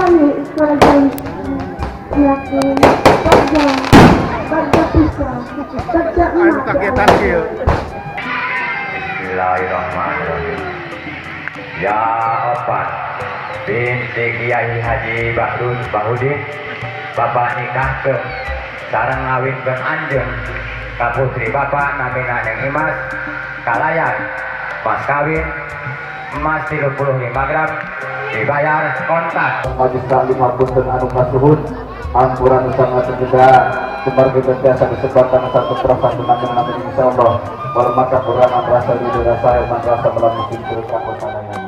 kami sebagai yakin kerja bisa kerja Ayo kagetan kieu. Bismillahirrahmanirrahim. Ya opat binti Kiai Haji Bahrus Bahudin Bapak nikahkeun sareng ngawinkeun anjeun ka putri Bapak namina Neng Imas kalayan mas kawin emas 35 gram dibayar kontak Majista 50 anu kasuhun ampuran sangat juga kembar kita disebarkan satu terasa dengan nabi insyaallah wal maka Quran rasa di rasa yang rasa melalui pintu kampus sananya.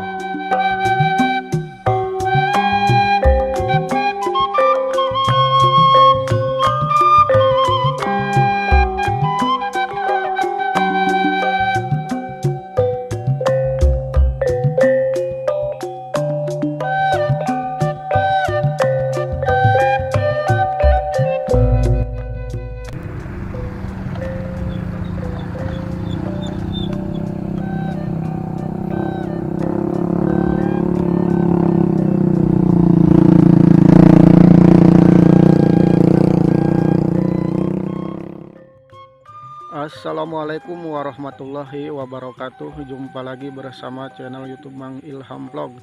Assalamualaikum warahmatullahi wabarakatuh. Jumpa lagi bersama channel YouTube Mang Ilham Vlog.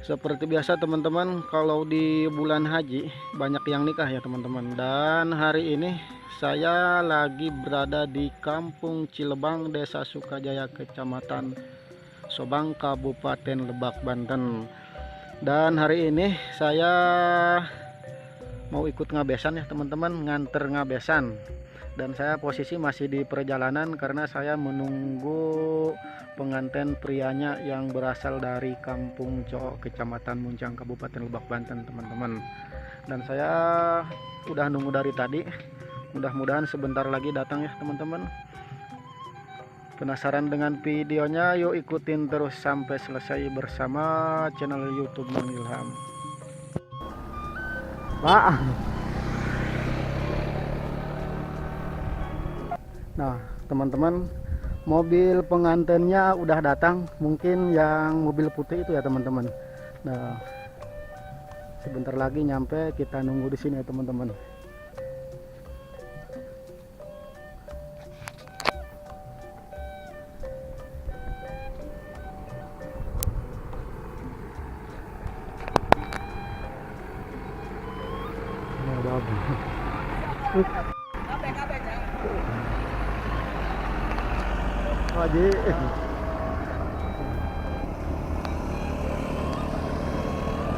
Seperti biasa teman-teman, kalau di bulan haji banyak yang nikah ya teman-teman. Dan hari ini saya lagi berada di Kampung Cilebang, Desa Sukajaya, Kecamatan Sobang, Kabupaten Lebak, Banten. Dan hari ini saya mau ikut ngabesan ya teman-teman, nganter ngabesan. Dan saya posisi masih di perjalanan karena saya menunggu pengantin prianya yang berasal dari Kampung Coo, Kecamatan Muncang, Kabupaten Lebak, Banten teman-teman. Dan saya udah nunggu dari tadi, mudah-mudahan sebentar lagi datang ya teman-teman. Penasaran dengan videonya? Yuk ikutin terus sampai selesai bersama channel YouTube Mang Ilham. Pak. Nah teman-teman, mobil pengantinnya udah datang, mungkin yang mobil putih itu ya teman-teman. Nah sebentar lagi nyampe, kita nunggu di sini ya teman-teman. Haji.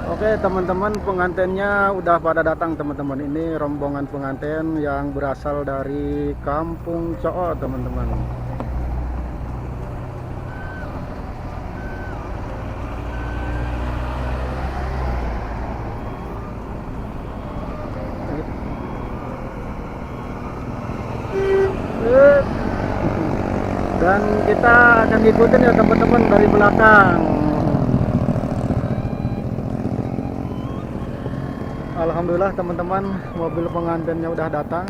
Oke teman-teman, pengantinnya udah pada datang teman-teman. Ini rombongan pengantin yang berasal dari Kampung Coo teman-teman. Dan kita akan ngikutin ya teman-teman dari belakang. Alhamdulillah teman-teman, mobil pengantinnya udah datang.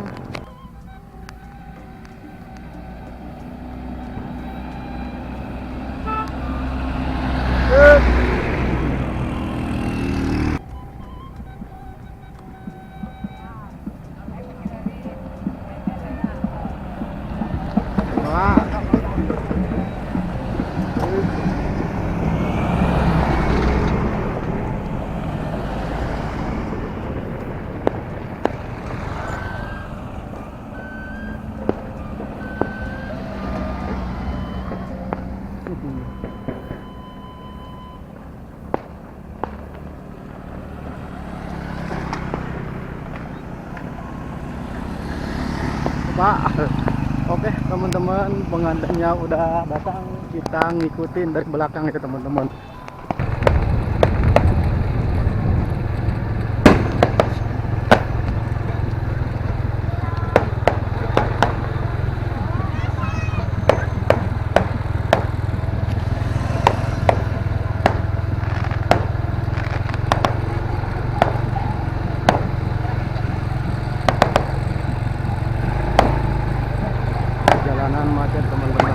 Pak. Oke teman-teman, pengantinnya udah datang, kita ngikutin dari belakang ya teman-teman. Jalanan macet teman-teman.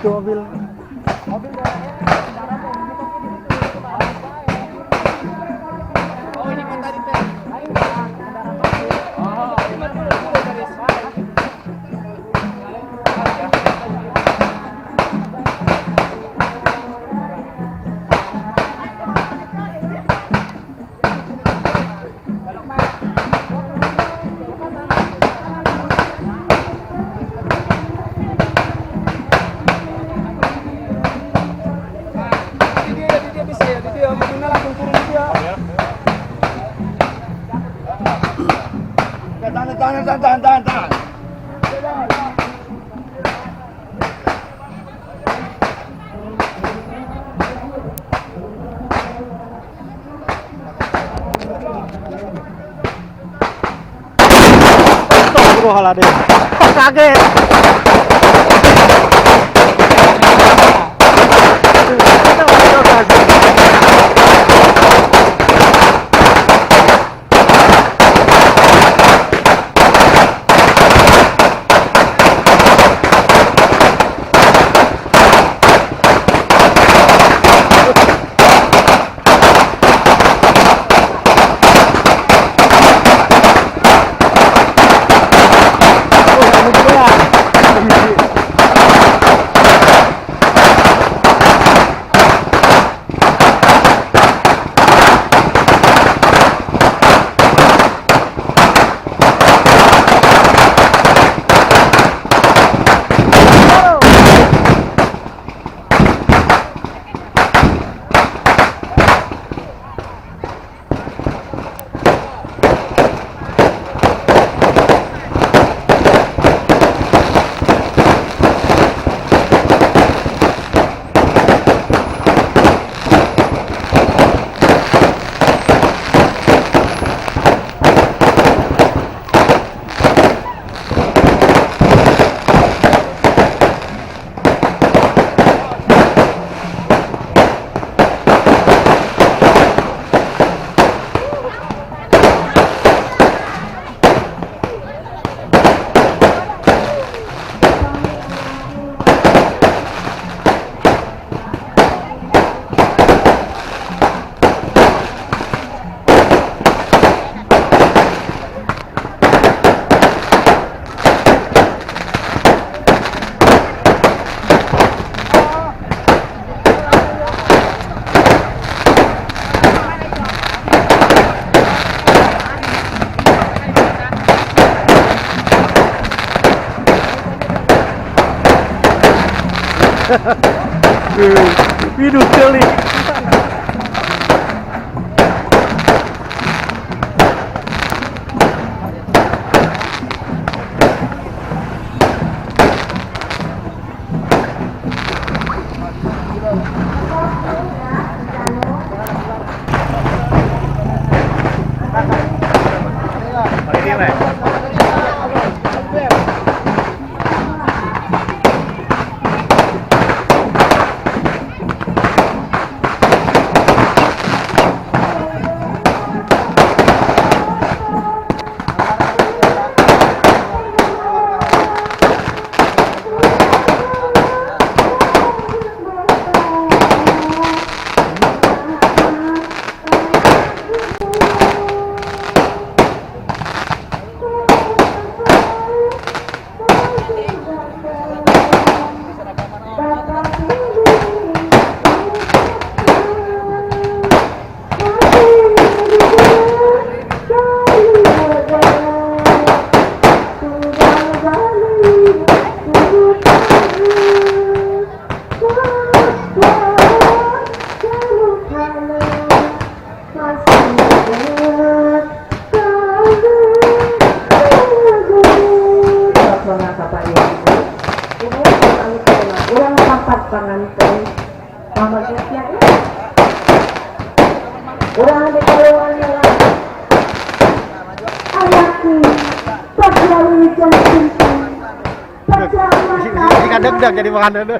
itu mobil. Tahan. Astagfirullahaladzim. Kaget. Hidup sekali. Deg-deg jadi makan dulu.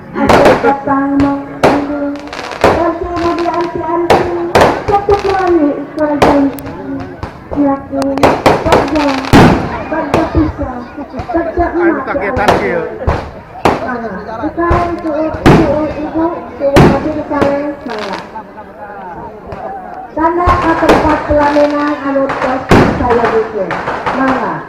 Kagetan kieu. Bukan ibu, ibu dikali mangga. Tanda ke tempat pelaminan anu tos saya bikin. Mangga.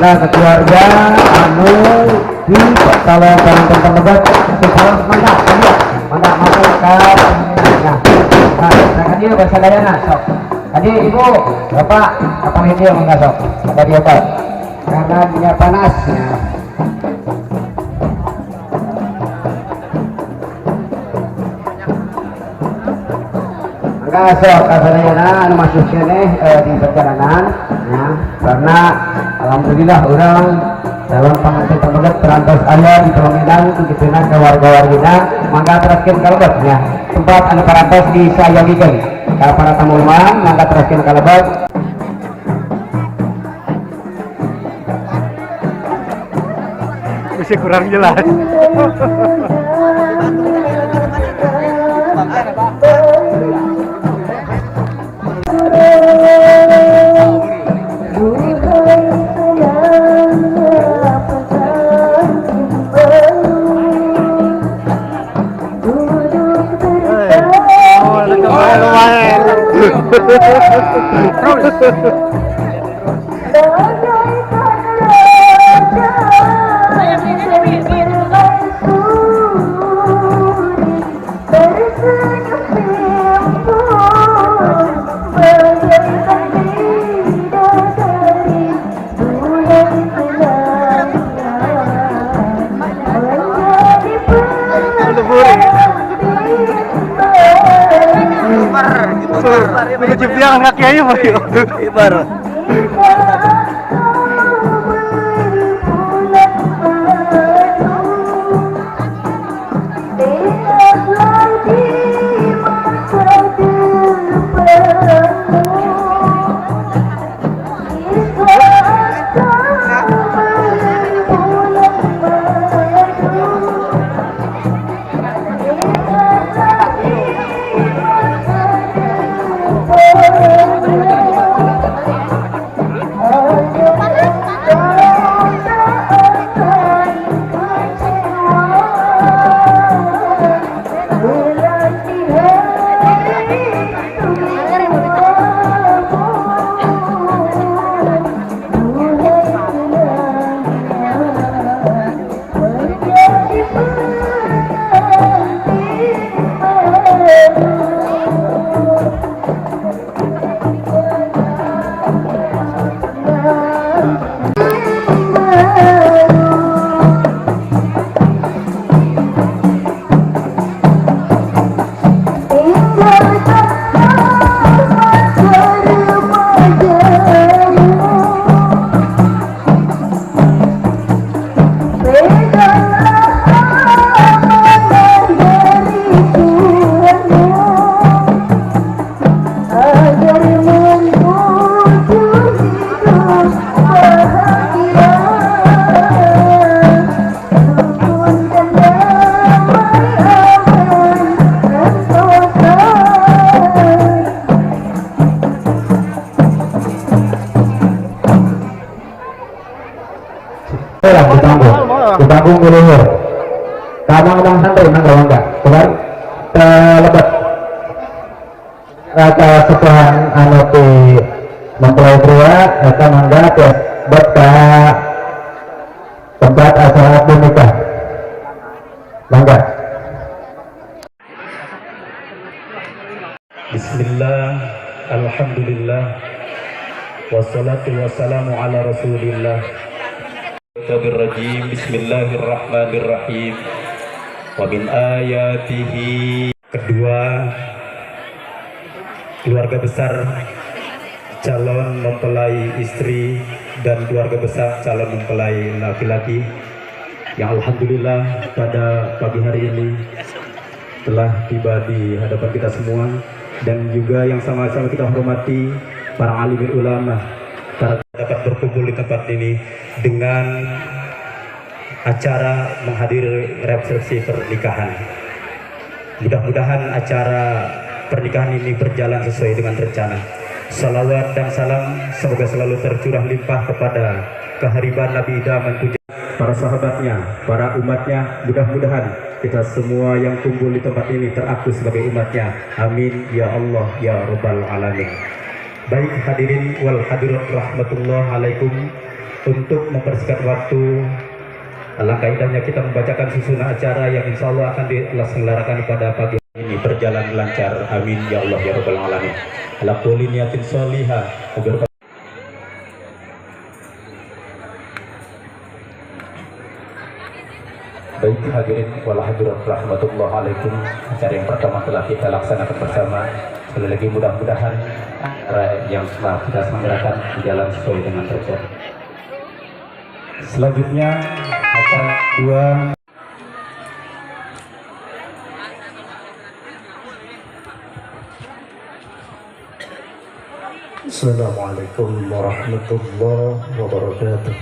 Ke keluarga anu di kalau teman-teman lebat harus mangga masuk ke nah dia bahasa Dayana sok tadi ibu bapak apa ini mangga sok ada dia pak karena dia panas ya. Mangga sok bahasa Dayana anu masuk kene di perjalanan ya karena alhamdulillah orang dalam pengantin temeget terantos ayah di pelaminan begitunya ke warga-wargina mangga teraskin kalebetnya tempat anu parantos disayangikan ke para tamu rumah mangga teraskin kalebet masih kurang jelas. Menuju biang kakinya Mario. Ibar. Agung Guluhur. Kamu ngomong santai mangga mangga. Keluar lebat. Rata sepuhan anu ti mempelai pria eta mangga teh buat ka tempat acara nikah. Mangga. Bismillah, alhamdulillah, wassalatu wassalamu ala rasulillah. Rajim, bismillahirrahmanirrahim. Wa min ayatihi. Kedua, keluarga besar calon mempelai istri dan keluarga besar calon mempelai laki-laki yang alhamdulillah pada pagi hari ini telah tiba di hadapan kita semua, dan juga yang sama-sama kita hormati para alim ulama karena dapat berkumpul di tempat ini dengan acara menghadiri resepsi pernikahan. Mudah-mudahan acara pernikahan ini berjalan sesuai dengan rencana. Salawat dan salam semoga selalu tercurah limpah kepada kehariban Nabi idaman puja para sahabatnya, para umatnya. Mudah-mudahan kita semua yang kumpul di tempat ini teraku sebagai umatnya. Amin ya Allah ya Rabbal Alamin. Baik hadirin wal hadirat rahmatullah alaikum, untuk mempersingkat waktu, alangkah indahnya kita membacakan susunan acara yang insya Allah akan dilaksanakan pada pagi ini berjalan lancar. Amin ya Allah ya Rabbal Alamin. Ala kulli niyatin sholihah. Baik hadirin wal hadirat rahmatullah alaikum, acara yang pertama telah kita laksanakan bersama. Sekali lagi mudah-mudahan yang telah kita selenggarakan berjalan sesuai dengan rencana. Selanjutnya acara kedua. Assalamualaikum warahmatullahi wabarakatuh.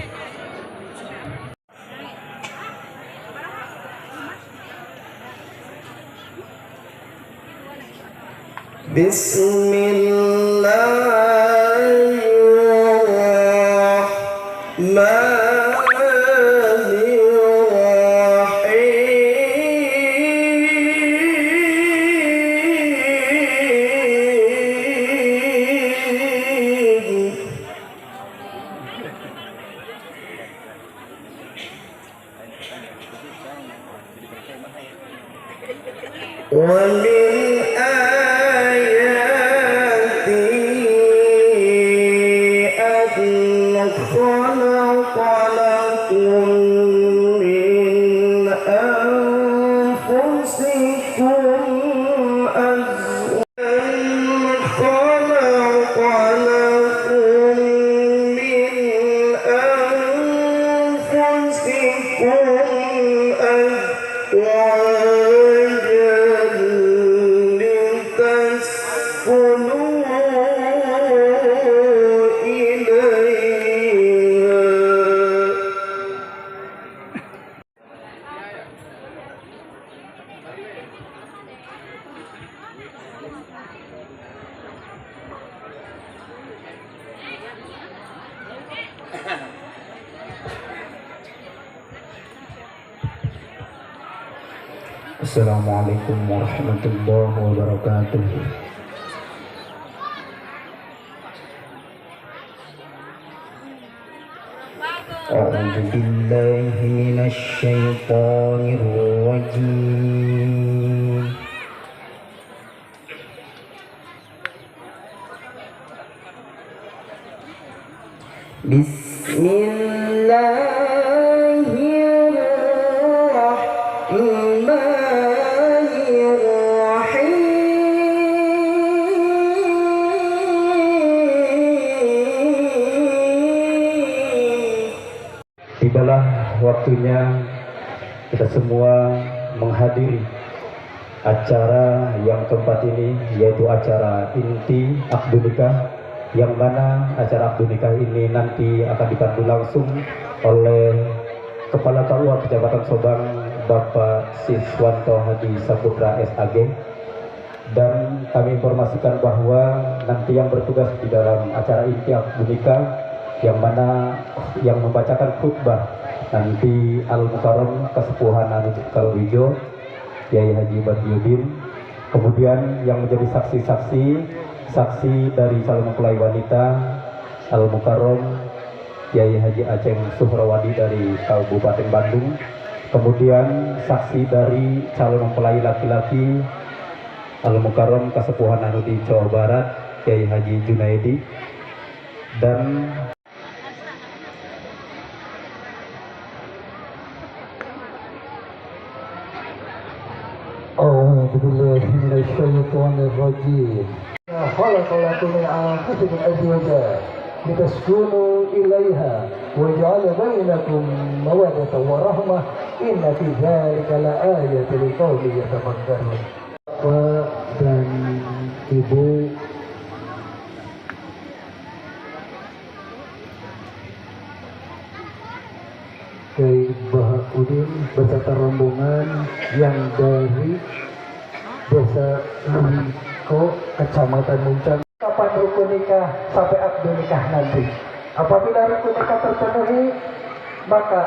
Assalamualaikum warahmatullahi wabarakatuh. A'udzu billahi minasy syaithanir rajim. Tibalah waktunya kita semua menghadiri acara yang keempat ini, yaitu acara inti akad nikah, yang mana acara akad nikah ini nanti akan dipandu langsung oleh Kepala KUA Kecamatan Sobang, Bapak Siswanto Haji Saputra SAG. Dan kami informasikan bahwa nanti yang bertugas di dalam acara inti akad nikah, yang mana yang membacakan khutbah nanti Al-Mukarram Kesepuhan Anu Kalwijo Kiai Haji Badiuddin, kemudian yang menjadi saksi dari calon mempelai wanita Al-Mukarram Kiai Haji Aceng Suhrawadi dari Kabupaten Bandung, kemudian saksi dari calon mempelai laki-laki Al-Mukarram Kesepuhan Anu di Jawa Barat Kiai Haji Junaidi, dan أعوذ بالله من الشيطان الرجيم خلق لكم من أنفسكم أزواجا لتسكنوا إليها وجعل بينكم مودة ورحمة إن في ذلك لآية لقوم يتفكرون. Bapak dan Ibu Kiai Bahaudin beserta rombongan yang dari Desa Luhiko, Kecamatan Muncang. Kapan rukun nikah sampai akad nikah nanti? Apabila rukun nikah terpenuhi, maka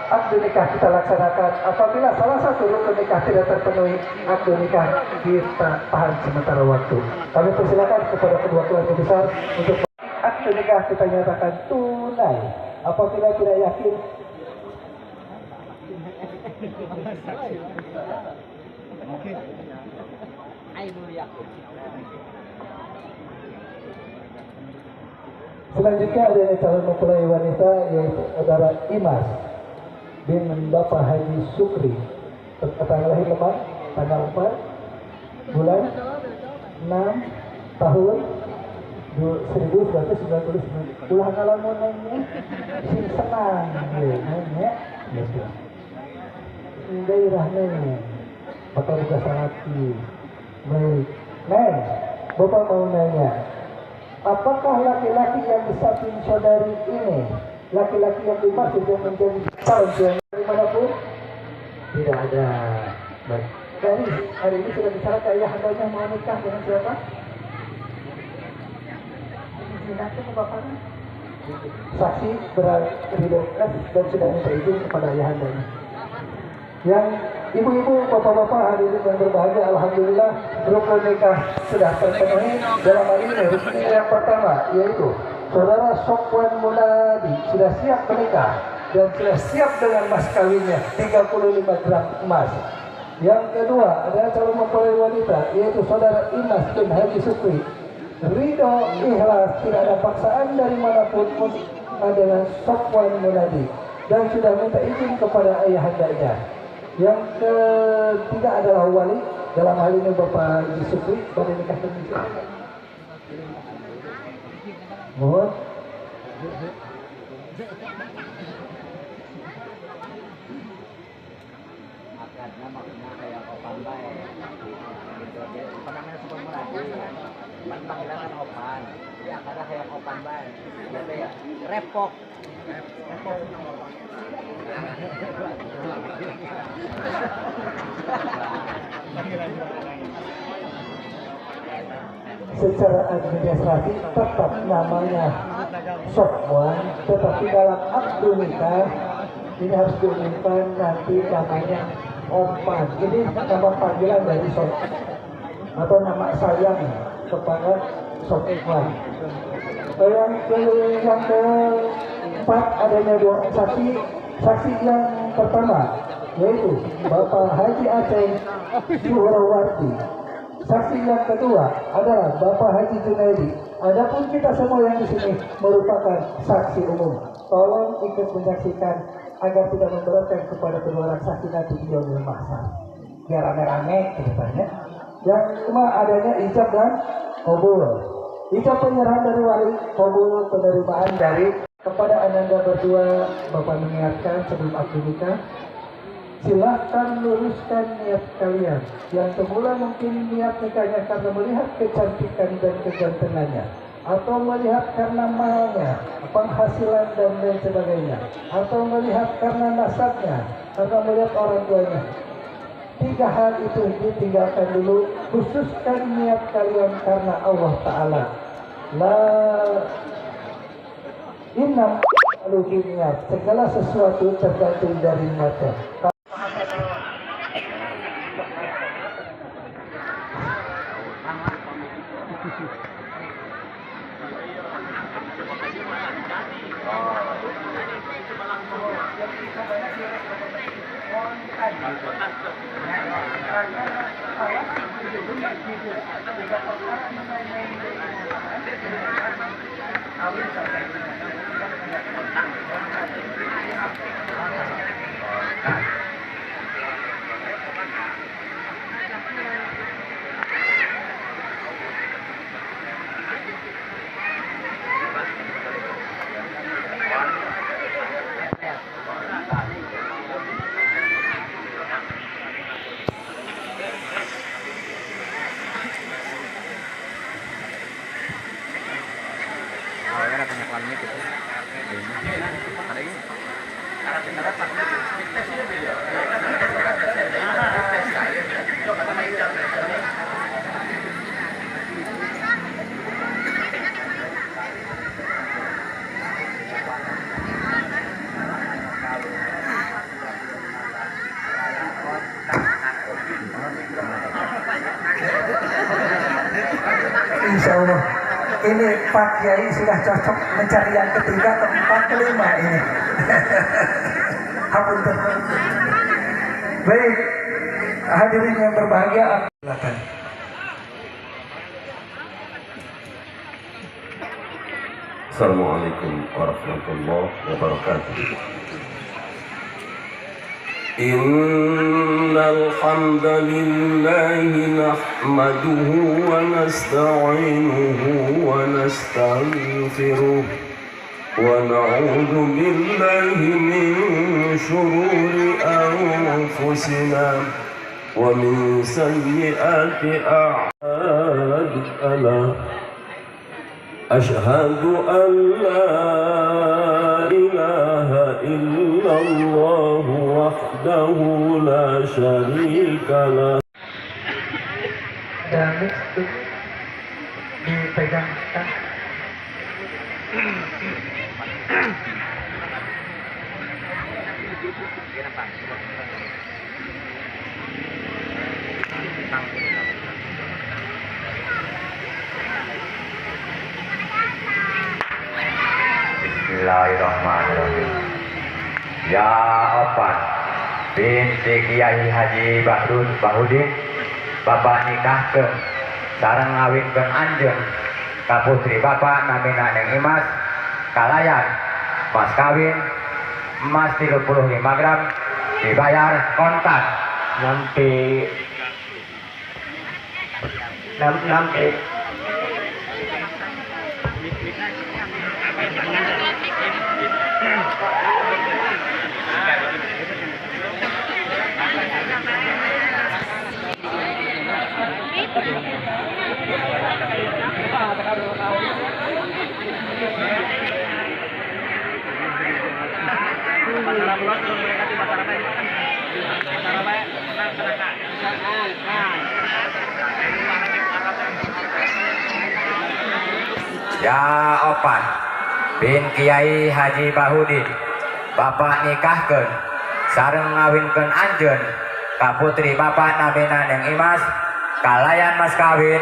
akad nikah kita laksanakan. Apabila salah satu rukun nikah tidak terpenuhi, akad nikah kita tahan sementara waktu. Kami persilakan kepada kedua keluarga besar untuk akad nikah kita nyatakan tunai. Apabila tidak yakin, selanjutnya ada calon mempelai wanita yaitu saudara Imas bin Bapak Haji Sukri. Tanggal lahir lepas tanggal 4 bulan 6 tahun 1999. Ulah ngalamunannya sing senang ya. Daerah Neng bakal buka salati. Baik, Neng, Bapak mau nanya, apakah laki-laki yang di samping saudari ini, laki-laki yang dimaksud yang menjadi calon suami dari manapun? Tidak ada. Baik, dari hari ini sudah bicara ke ayah andanya mau nikah dengan siapa? Silakan ke bapaknya. Saksi berridhokan dan sudah minta izin kepada ayah andanya. Yang ibu-ibu, bapak-bapak hadirin yang berbahagia, alhamdulillah rukun nikah sudah terpenuhi. Dalam hal ini rukun yang pertama yaitu saudara Sofwan Munadi sudah siap menikah dan sudah siap dengan mas kawinnya 35 gram emas. Yang kedua adalah calon mempelai wanita yaitu saudara Imas bin Haji Sukri, ridho ikhlas tidak ada paksaan dari manapun adalah Sofwan Munadi dan sudah minta izin kepada ayahandanya. Yang ketiga adalah wali, dalam hal ini Bapak Haji Sukri pada nikah Indonesia. Mohon. Akadnya maksudnya kayak opan baik gitu. Apa namanya sebelum meraji kan panggilan kan opan, jadi akadnya kayak opan baik gitu ya. Repok secara administrasi tetap namanya Sofwan, tetapi dalam akad nikah ini harus diumumkan nanti namanya Opan. Ini nama panggilan dari Sofwan atau nama sayang kepada Sofwan. Yang keempat adanya dua saksi. Saksi yang pertama yaitu Bapak Haji Aceng Suhrawati. Saksi yang kedua adalah Bapak Haji Junaidi. Adapun kita semua yang di sini merupakan saksi umum. Tolong ikut menyaksikan agar tidak memberatkan kepada kedua orang saksi nanti di dalam mahsyar. Biar rame-rame ceritanya. Yang kedua adanya ijab dan qabul. Ijab penyerahan dari wali, qabul penerimaan dari. Kepada ananda berdua, Bapak mengingatkan sebelum akad nikah, silahkan luruskan niat kalian. Yang semula mungkin niat nikahnya karena melihat kecantikan dan kegantengannya, atau melihat karena mahalnya, penghasilan dan lain sebagainya, atau melihat karena nasabnya, karena melihat orang tuanya. Tiga hal itu ditinggalkan dulu. Khususkan niat kalian karena Allah Ta'ala. La Inna Luki niat, segala sesuatu tergantung dari mata. Insya Allah ini Pak Kiai sudah cocok mencari yang ketiga, keempat, kelima ini. Hapunten. Baik, hadirin yang berbahagia, silakan. Assalamualaikum warahmatullahi wabarakatuh. Innal hamdalillahi nahmaduhu wa nasta'inuhu wa nastaghfiruh wa na'udzu billahi min shururi anfusina wa min sayyiati a'malina. Ashhadu an la ilaha illallah wahdahu la syarika lah. Dan itu dipegangkan. Bismillahirrahmanirrahim. Ya Opan binti Kiai Haji Bahrun Bahudin, Bapak nikahkeun sareng ngawinkeun anjeun ka putri Bapak namina Neng Imas, kalayan mas kawin emas 35 gram dibayar kontan nampi Ya Opan bin Kiai Haji Bahudin, Bapak nikahkeun sareng ngawinkeun anjeun ka putri Bapak namina Neng Imas, kalayan mas kawin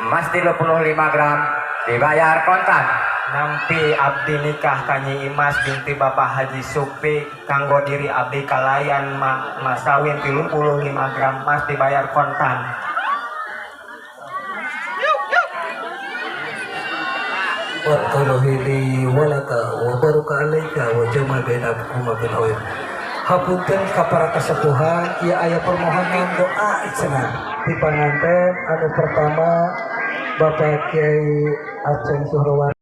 emas 35 gram dibayar kontan Nampi abdi nikah kanyi Imas binti Bapak Haji Supri kanggo diri abdi kalayan mas kawin 35 gram emas dibayar kontan. Wassalamualaikum warahmatullahi wabarakatuh. Hapunten ka para kasepuhan, ieu aya permohonan doa cenah di panganten anu pertama Bapak Kiai Aceng Suhrawati.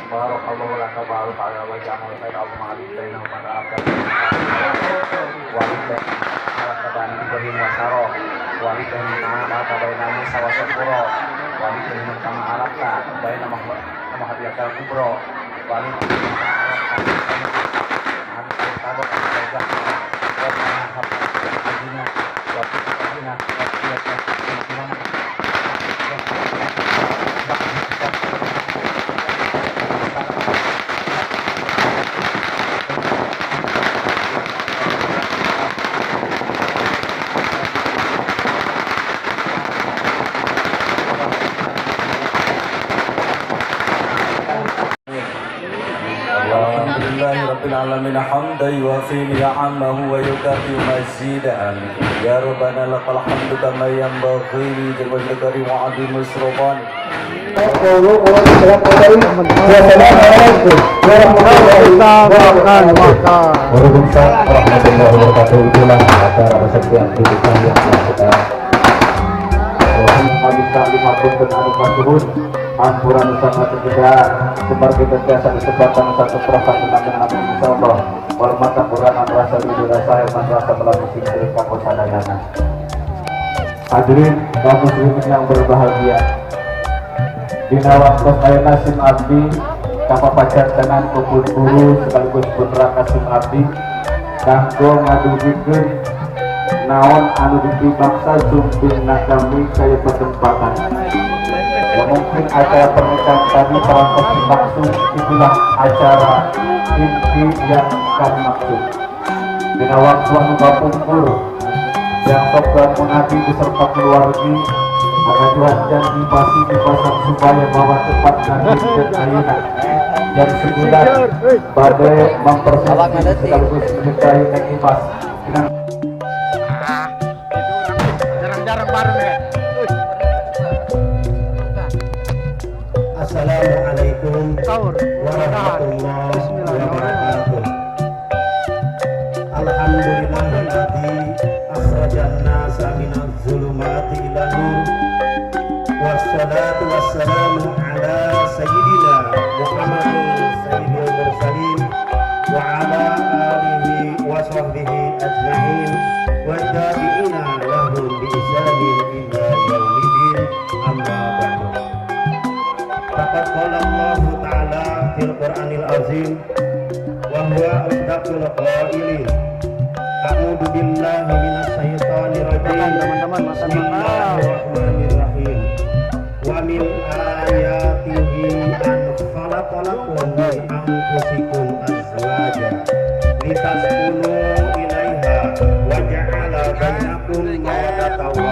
Barakallahu laka baru pada wajah mulai Allahumma alaihi wa sallam walidah keadaan beri muasaro walidah maka bainami sawasapuro wali kiriman kama arata bayi nama hadiah kubro wali kiriman kama arata hari kado kajah ajina waktu ajina Rabbil alamin hamdan yuwafi ni'amahu wa yukafi mazidah. Ya Rabbana lakal hamdu kama yanbaghi li jalwajhil karim wa 'azimi sultan. Waalaikumsalam warahmatullahi wabarakatuh. Itulah acara resepsi aktivitas yang kita meminta lima punten anu kasuhun ampuran sangat juga sumber kita biasa disebutkan satu perasaan dengan nama insyaallah wal mata Quran rasa di rasa yang rasa melalui singkir kamu sadayana. Hadirin kaum muslimin yang berbahagia, dina waktu saya nasim abdi kapapacar dengan kupun guru sekaligus putra kasim abdi kanggo ngadugikeun naon anu dipaksa sumping kami kaya kesempatan. Mungkin acara pernikahan tadi terangkat dimaksud itulah acara inti yang kami maksud. Dina waktu anu kapungkur yang sokran mengaji beserta keluarga mengajuan janji pasti dipasang supaya bahwa tepat nanti dan ayunan dan sebulan badai mempersiapkan sekaligus menikahi Neng Imas dengan jarang-jarang bareng ya. Assalamualaikum warahmatullahi wabarakatuh. Alhamdulillahilladzi akhrajan nasa minadz zulumati ila nur. Wassalatu wassalamu ala sayyidina Muhammadin sayyidil mursalin wa ala alihi wa sahbihi ajma'in wa tabi'ina lahum bi ihsanin ila yaumiddin. Amma ba'du. Faqad qala Allah ta'ala fil Qur'anil azim wa huwa asdaqul qailin. A'udzu billahi minasy syaithanir rajim. Bismillahirrahmanirrahim. Wa min ayatihi an khalaqalakum min anfusikum azwaja litaskunu ilaiha wa ja'ala bainakum mawaddatan wa